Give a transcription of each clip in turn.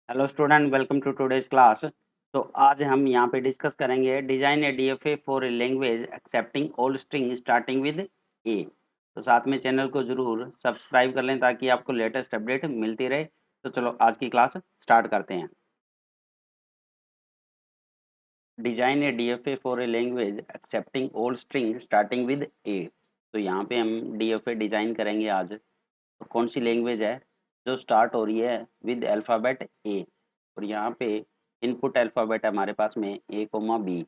Hello student, welcome to today's class. तो आज हम यहाँ पे डिस्कस करेंगे design a DFA for a language accepting all string starting with a. तो साथ में चैनल को जरूर सब्सक्राइब कर लें ताकि आपको लेटेस्ट अपडेट मिलती रहे। तो चलो आज की क्लास स्टार्ट करते हैं। Design a DFA for a language accepting all string starting with a. तो यहाँ पे हम डीएफए डिजाइन करेंगे आज। तो कौन सी लैंग्वेज है जो स्टार्ट हो रही है विद अल्फ़ाबेट ए, और यहाँ पे इनपुट अल्फ़ाबेट है हमारे पास में ए कोमा बी।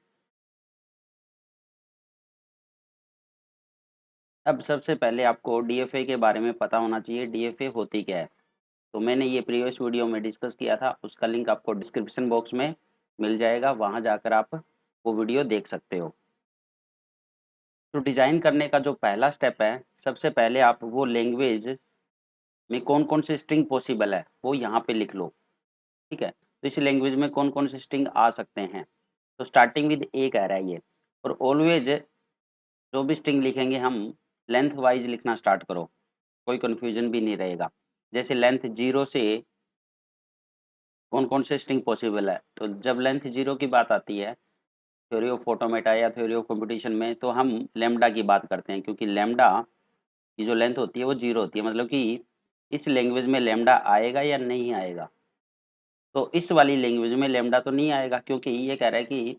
अब सबसे पहले आपको डीएफए के बारे में पता होना चाहिए, डीएफए होती क्या है। तो मैंने ये प्रीवियस वीडियो में डिस्कस किया था, उसका लिंक आपको डिस्क्रिप्शन बॉक्स में मिल जाएगा, वहाँ जाकर आप वो वीडियो देख सकते हो। तो डिज़ाइन करने का जो पहला स्टेप है, सबसे पहले आप वो लैंग्वेज में कौन कौन से स्ट्रिंग पॉसिबल है वो यहाँ पे लिख लो। ठीक है, तो इस लैंग्वेज में कौन कौन से स्ट्रिंग आ सकते हैं। तो स्टार्टिंग विद ए कह रहा है ये, और ऑलवेज जो भी स्ट्रिंग लिखेंगे हम लेंथ वाइज लिखना स्टार्ट करो, कोई कन्फ्यूजन भी नहीं रहेगा। जैसे लेंथ 0 से कौन कौन से स्ट्रिंग पॉसिबल है, तो जब लेंथ 0 की बात आती है थ्योरी ऑफ ऑटोमेटा या थ्योरी ऑफ कंपटीशन में, तो हम लेमडा की बात करते हैं, क्योंकि लेमडा की जो लेंथ होती है वो 0 होती है। मतलब कि इस लैंग्वेज में लेमडा आएगा या नहीं आएगा। तो इस वाली लैंग्वेज में लेमडा तो नहीं आएगा, क्योंकि ये कह रहा है कि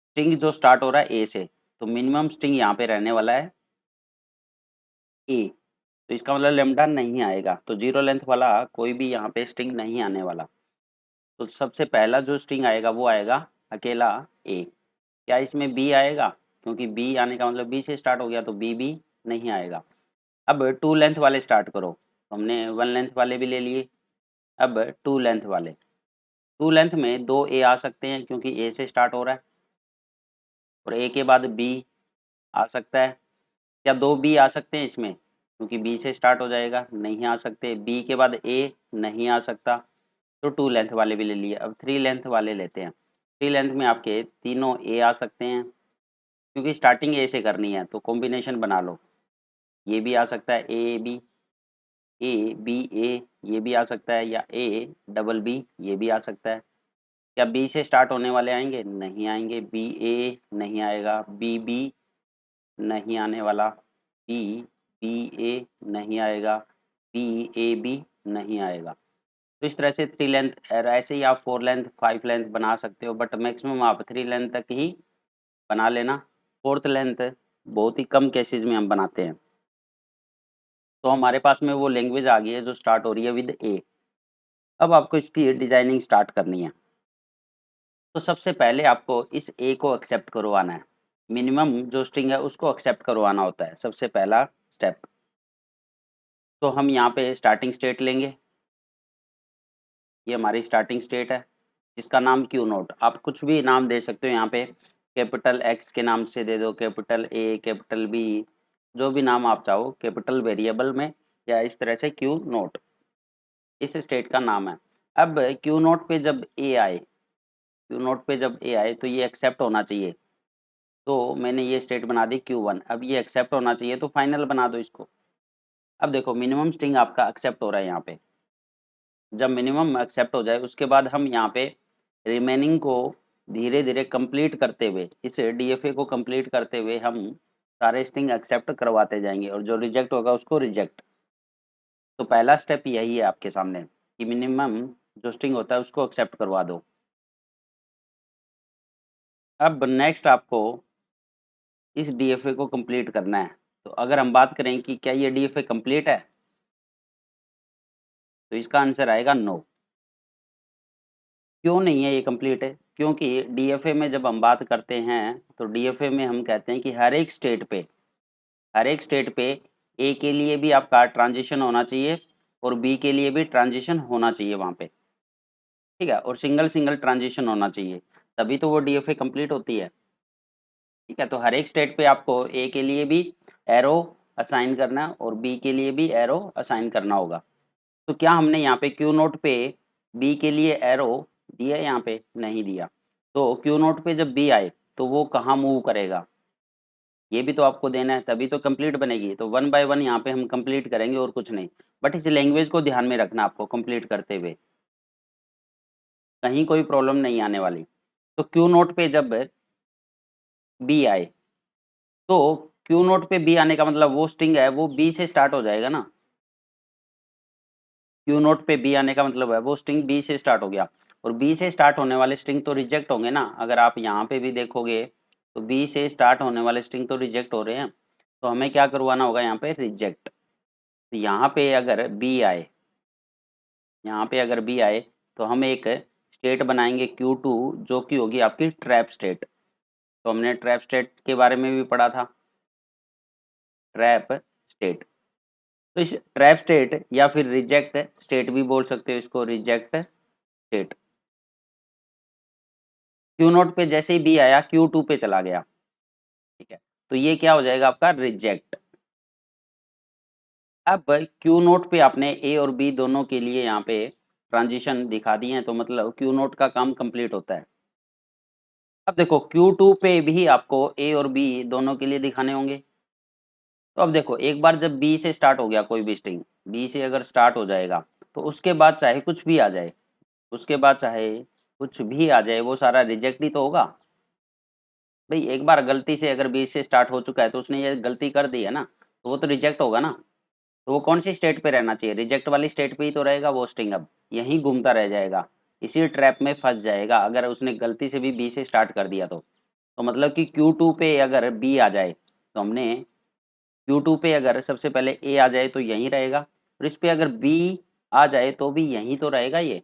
स्ट्रिंग जो स्टार्ट हो रहा है ए से, तो मिनिमम स्ट्रिंग यहाँ पे रहने वाला है ए। तो इसका मतलब लेमडा नहीं आएगा, तो जीरो लेंथ वाला कोई भी यहाँ पे स्ट्रिंग नहीं आने वाला। तो सबसे पहला जो स्ट्रिंग आएगा वो आएगा अकेला ए। क्या इसमें बी आएगा? क्योंकि बी आने का मतलब बी से स्टार्ट हो गया, तो बी भी नहीं आएगा। अब टू लेंथ वाले स्टार्ट करो, तो हमने वन लेंथ वाले भी ले लिए। अब टू लेंथ वाले, टू लेंथ में दो ए आ सकते हैं क्योंकि ए से स्टार्ट हो रहा है, और ए के बाद बी आ सकता है। क्या दो बी आ सकते हैं इसमें, क्योंकि बी से स्टार्ट हो जाएगा? नहीं आ सकते। बी के बाद ए नहीं आ सकता। तो टू लेंथ वाले भी ले लिए। अब थ्री लेंथ वाले लेते हैं। थ्री लेंथ में आपके तीनों ए आ सकते हैं, क्योंकि स्टार्टिंग ए से करनी है, तो कॉम्बिनेशन बना लो। ये भी आ सकता है ए बी, ए बी ए, ये भी आ सकता है, या ए डबल बी, ये भी आ सकता है। क्या बी से स्टार्ट होने वाले आएंगे? नहीं आएंगे। बी ए नहीं आएगा, बी बी नहीं आने वाला, बी बी ए नहीं आएगा, बी ए बी नहीं आएगा। तो इस तरह से थ्री लेंथ, ऐसे ही आप फोर लेंथ फाइव लेंथ बना सकते हो, बट मैक्सिमम आप थ्री लेंथ तक ही बना लेना। फोर्थ लेंथ बहुत ही कम केसेस में हम बनाते हैं। तो हमारे पास में वो लैंग्वेज आ गई है जो स्टार्ट हो रही है विद ए। अब आपको इसकी डिजाइनिंग स्टार्ट करनी है। तो सबसे पहले आपको इस ए को एक्सेप्ट करवाना है। मिनिमम जो स्ट्रिंग है उसको एक्सेप्ट करवाना होता है, सबसे पहला स्टेप। तो हम यहाँ पे स्टार्टिंग स्टेट लेंगे। ये हमारी स्टार्टिंग स्टेट है, जिसका नाम क्यू नोट। आप कुछ भी नाम दे सकते हो यहाँ पे, कैपिटल एक्स के नाम से दे दो, कैपिटल ए, कैपिटल बी, जो भी नाम आप चाहो कैपिटल वेरिएबल में, या इस तरह से क्यू नोट इस स्टेट का नाम है। अब क्यू नोट पे जब ए आए, क्यू नोट पे जब ए आए तो ये एक्सेप्ट होना चाहिए। तो मैंने ये स्टेट बना दी Q1। अब ये एक्सेप्ट होना चाहिए, तो फाइनल बना दो इसको। अब देखो मिनिमम स्ट्रिंग आपका एक्सेप्ट हो रहा है यहाँ पे। जब मिनिमम एक्सेप्ट हो जाए उसके बाद हम यहाँ पे रिमेनिंग को धीरे धीरे कंप्लीट करते हुए, इस डीएफए को कंप्लीट करते हुए हम सारे स्ट्रिंग एक्सेप्ट करवाते जाएंगे, और जो रिजेक्ट होगा उसको रिजेक्ट। तो पहला स्टेप यही है आपके सामने कि मिनिमम जो स्ट्रिंग होता है उसको एक्सेप्ट करवा दो। अब नेक्स्ट आपको इस डीएफए को कंप्लीट करना है। तो अगर हम बात करें कि क्या ये डीएफए कंप्लीट है, तो इसका आंसर आएगा नो। क्यों नहीं है ये कंप्लीट है? क्योंकि डीएफए में जब हम बात करते हैं, तो डीएफए में हम कहते हैं कि हर एक स्टेट पे ए के लिए भी आपका ट्रांजिशन होना चाहिए, और बी के लिए भी ट्रांजिशन होना चाहिए वहाँ पे। ठीक है, और सिंगल सिंगल ट्रांजिशन होना चाहिए, तभी तो वो डीएफए कंप्लीट होती है। ठीक है, तो हर एक स्टेट पे आपको ए के लिए भी एरो असाइन करना है और बी के लिए भी एरो असाइन करना होगा। तो क्या हमने यहाँ पे क्यू नोट पे बी के लिए एरो दिया? यहाँ पे नहीं दिया। तो क्यू नोट पे जब बी आए तो वो कहाँ मूव करेगा, ये भी तो आपको देना है, तभी तो कंप्लीट बनेगी। तो वन बाय वन यहाँ पे हम कंप्लीट करेंगे और कुछ नहीं, बट इस लैंग्वेज को ध्यान में रखना आपको कंप्लीट करते हुए। कहीं कोई प्रॉब्लम नहीं आने वाली। तो क्यू नोट पे जब बी आए, तो क्यू नोट पे बी आने का मतलब वो स्ट्रिंग है वो बी से स्टार्ट हो जाएगा ना। क्यू नोट पे बी आने का मतलब है वो स्ट्रिंग बी से स्टार्ट हो गया, और बी से स्टार्ट होने वाले स्ट्रिंग तो रिजेक्ट होंगे ना। अगर आप यहाँ पे भी देखोगे तो बी से स्टार्ट होने वाले स्ट्रिंग तो रिजेक्ट हो रहे हैं, तो हमें क्या करवाना होगा यहाँ पे रिजेक्ट। तो यहाँ पे अगर बी आए, यहाँ पे अगर बी आए तो हम एक स्टेट बनाएंगे Q2 जो कि होगी आपकी ट्रैप स्टेट। तो हमने ट्रैप स्टेट के बारे में भी पढ़ा था, ट्रैप स्टेट। तो इस ट्रैप स्टेट या फिर रिजेक्ट स्टेट भी बोल सकते हो इसको, रिजेक्ट स्टेट। क्यू नोट पे जैसे ही बी आया Q2 पे चला गया, ठीक है, तो ये क्या हो जाएगा आपका रिजेक्ट। अब क्यू नोट पे आपने ए और बी दोनों के लिए यहाँ पे ट्रांजिशन दिखा दिए हैं, तो मतलब क्यू नोट का काम कंप्लीट होता है। अब देखो Q2 पे भी आपको ए और बी दोनों के लिए दिखाने होंगे। तो अब देखो एक बार जब बी से स्टार्ट हो गया कोई भी स्ट्रिंग, बी से अगर स्टार्ट हो जाएगा तो उसके बाद चाहे कुछ भी आ जाए, उसके बाद चाहे कुछ भी आ जाए वो सारा रिजेक्ट ही तो होगा। भाई एक बार गलती से अगर बी से स्टार्ट हो चुका है तो उसने ये गलती कर दी है ना, तो वो तो रिजेक्ट होगा ना। तो वो कौन सी स्टेट पे रहना चाहिए, रिजेक्ट वाली स्टेट पे ही तो रहेगा वो स्ट्रिंग। अब यहीं घूमता रह जाएगा, इसी ट्रैप में फंस जाएगा अगर उसने गलती से भी बी से स्टार्ट कर दिया तो मतलब कि Q2 पे अगर बी आ जाए तो हमने Q2 पे अगर सबसे पहले ए आ जाए तो यहीं रहेगा, और इस पे अगर बी आ जाए तो भी यहीं तो रहेगा ये।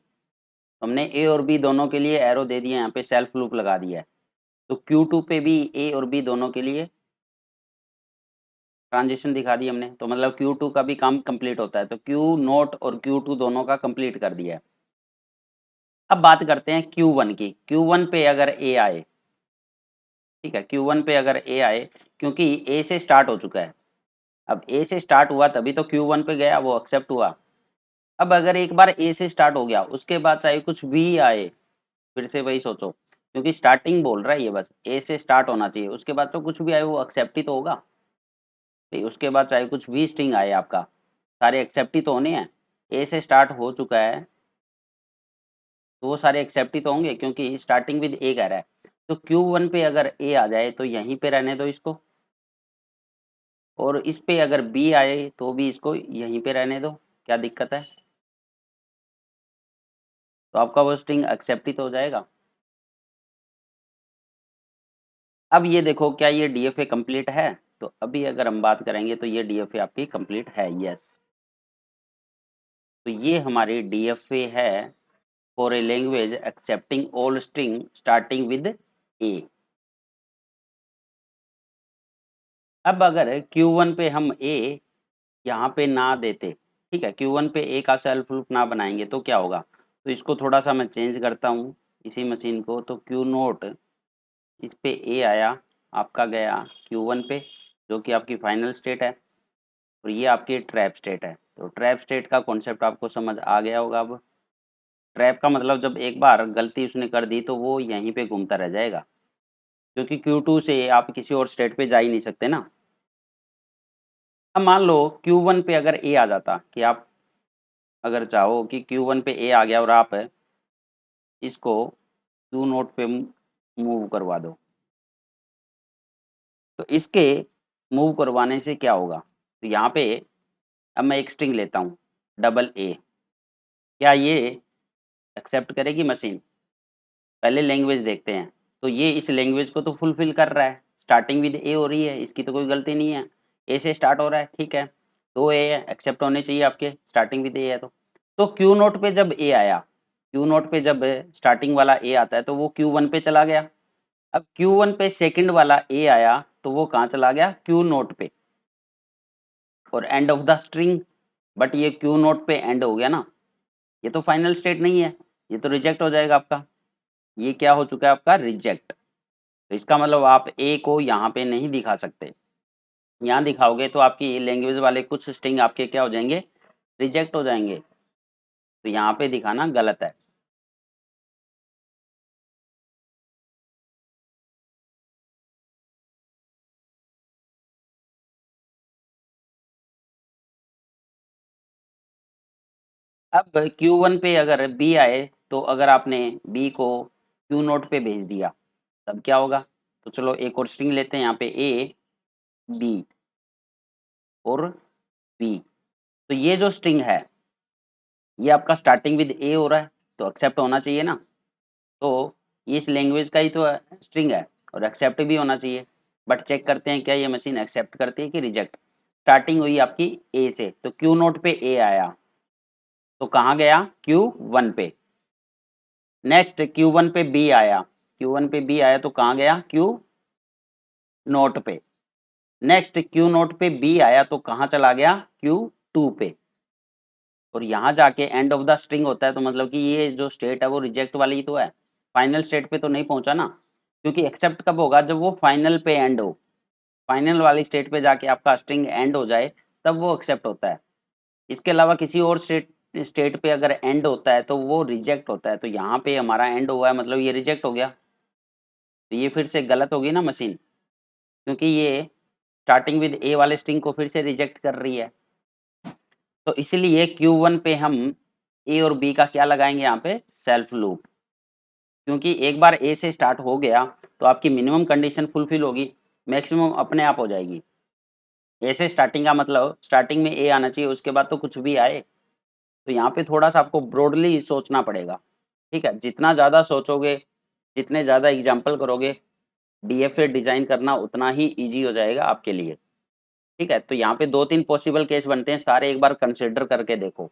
हमने ए और बी दोनों के लिए एरो दे दिया, यहाँ पे सेल्फ लूप लगा दिया है। तो Q2 पे भी ए और बी दोनों के लिए ट्रांजिशन दिखा दी हमने, तो मतलब Q2 का भी काम कंप्लीट होता है। तो Q नोट और Q2 दोनों का कंप्लीट कर दिया है। अब बात करते हैं Q1 की। Q1 पे अगर ए आए, ठीक है, Q1 पे अगर ए आए, क्योंकि ए से स्टार्ट हो चुका है। अब ए से स्टार्ट हुआ तभी तो Q1 पे गया, वो एक्सेप्ट हुआ। अब अगर एक बार ए से स्टार्ट हो गया उसके बाद चाहे कुछ भी आए, फिर से वही सोचो, क्योंकि स्टार्टिंग बोल रहा है ये, बस ए से स्टार्ट होना चाहिए, उसके बाद तो कुछ भी आए वो एक्सेप्ट ही तो होगा। उसके बाद चाहे कुछ भी स्ट्रिंग आए आपका, सारे एक्सेप्ट ही तो होने हैं। ए से स्टार्ट हो चुका है तो वो सारे एक्सेप्ट ही तो होंगे, क्योंकि स्टार्टिंग विद ए कह रहा है। तो Q1 पे अगर ए आ जाए तो यहीं पे रहने दो इसको, और इस पे अगर बी आए तो भी इसको यहीं पे रहने दो, क्या दिक्कत है। तो आपका वो स्ट्रिंग एक्सेप्ट ही तो हो जाएगा। अब ये देखो क्या ये डीएफए कंप्लीट है, तो अभी अगर हम बात करेंगे तो ये डीएफए आपकी कंप्लीट है, यस। तो ये हमारी डीएफए है for a language accepting all string starting with a. अब अगर Q1 पे हम ए यहाँ पे ना देते, ठीक है, Q1 पे ए का सेल्फ लूप ना बनाएंगे तो क्या होगा। तो इसको थोड़ा सा मैं चेंज करता हूँ इसी मशीन को। तो Q नोट इस पे ए आया, आपका गया Q1 पे जो कि आपकी फाइनल स्टेट है, और ये आपकी ट्रैप स्टेट है। तो ट्रैप स्टेट का कॉन्सेप्ट आपको समझ आ गया होगा। अब ट्रैप का मतलब जब एक बार गलती उसने कर दी तो वो यहीं पे घूमता रह जाएगा, क्योंकि Q2 से आप किसी और स्टेट पे जा ही नहीं सकते ना। अब मान लो Q1 पे अगर ए आ जाता, कि आप अगर चाहो कि Q1 पे ए आ गया और आप इसको Q नोट पे मूव करवा दो, तो इसके मूव करवाने से क्या होगा। तो यहाँ पे अब मैं एक स्ट्रिंग लेता हूँ डबल ए, क्या ये एक्सेप्ट करेगी मशीन। पहले लैंग्वेज देखते हैं। तो ये इस लैंग्वेज को तो फुलफिल कर रहा है, स्टार्टिंग विद ए हो रही है, इसकी तो कोई गलती नहीं है। ए से स्टार्ट हो रहा है, ठीक है, दो ए है, एक्सेप्ट होने चाहिए आपके, स्टार्टिंग विद ए है। तो क्यू नोट पे जब ए आया, क्यू नोट पे जब स्टार्टिंग वाला ए आता है तो वो Q1 पे चला गया। अब Q1 पे सेकंड वाला ए आया तो वो कहाँ चला गया, Q नोट पे, और end of the string. But ये Q नोट पे एंड हो गया ना, ये तो फाइनल स्टेट नहीं है, ये तो रिजेक्ट हो जाएगा आपका। ये क्या हो चुका है आपका रिजेक्ट। तो इसका मतलब आप ए को यहाँ पे नहीं दिखा सकते, यहाँ दिखाओगे तो आपकी लैंग्वेज वाले कुछ स्ट्रिंग आपके क्या हो जाएंगे, रिजेक्ट हो जाएंगे। तो यहाँ पे दिखाना गलत है। अब Q1 पे अगर बी आए तो अगर आपने बी को क्यू नोट पे भेज दिया तब क्या होगा? तो चलो एक और स्ट्रिंग लेते हैं यहाँ पे ए, बी और बी। तो ये जो स्ट्रिंग है, ये आपका स्टार्टिंग विद ए हो रहा है, तो एक्सेप्ट होना चाहिए ना। तो इस लैंग्वेज का ही तो स्ट्रिंग है और एक्सेप्ट भी होना चाहिए। बट चेक करते हैं क्या ये मशीन एक्सेप्ट करती है कि रिजेक्ट। स्टार्टिंग हुई आपकी ए से, तो क्यू नोट पे ए आया, तो कहाँ गया? क्यू वन पे। नेक्स्ट क्यू वन पे बी आया, क्यू वन पे बी आया तो कहाँ गया? क्यू नोट पे। नेक्स्ट क्यू नोट पे बी आया तो कहाँ चला गया? क्यू टू पे। और यहाँ जाके एंड ऑफ द स्ट्रिंग होता है, तो मतलब कि ये जो स्टेट है वो रिजेक्ट वाली ही तो है, फाइनल स्टेट पे तो नहीं पहुंचा ना। क्योंकि एक्सेप्ट कब होगा? जब वो फाइनल पे एंड हो, फाइनल वाली स्टेट पे जाके आपका स्ट्रिंग एंड हो जाए तब वो एक्सेप्ट होता है। इसके अलावा किसी और स्टेट स्टेट पे अगर एंड होता है तो वो रिजेक्ट होता है। तो यहाँ पे हमारा एंड हुआ है, मतलब ये रिजेक्ट हो गया। तो ये फिर से गलत होगी ना मशीन, क्योंकि ये स्टार्टिंग विद ए वाले स्ट्रिंग को फिर से रिजेक्ट कर रही है। तो इसलिए Q1 पे हम ए और बी का क्या लगाएंगे? यहाँ पे सेल्फ लूप। क्योंकि एक बार ए से स्टार्ट हो गया तो आपकी मिनिमम कंडीशन फुलफिल होगी, मैक्सिमम अपने आप हो जाएगी। ए से स्टार्टिंग का मतलब स्टार्टिंग में ए आना चाहिए, उसके बाद तो कुछ भी आए। तो यहाँ पे थोड़ा-सा आपको ब्रॉडली सोचना पड़ेगा, ठीक है? जितना ज़्यादा सोचोगे, जितने ज़्यादा एग्ज़ाम्पल करोगे, डीएफए डिज़ाइन करना उतना ही ईज़ी हो जाएगा आपके लिए, ठीक है? तो यहाँ पे 2-3 पॉसिबल केस बनते हैं, सारे एक बार कंसिडर करके देखो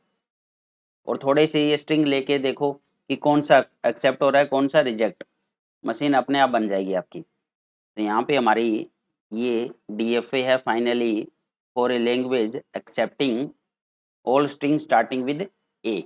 और थोड़े से ये स्ट्रिंग लेके देखो कि कौन-सा एक्सेप्ट हो रहा है, कौन-सा रिजेक्ट। मशीन अपने आप बन जाएगी आपकी। तो यहाँ पे हमारी ये डीएफए है finally for a language accepting all string starting with A.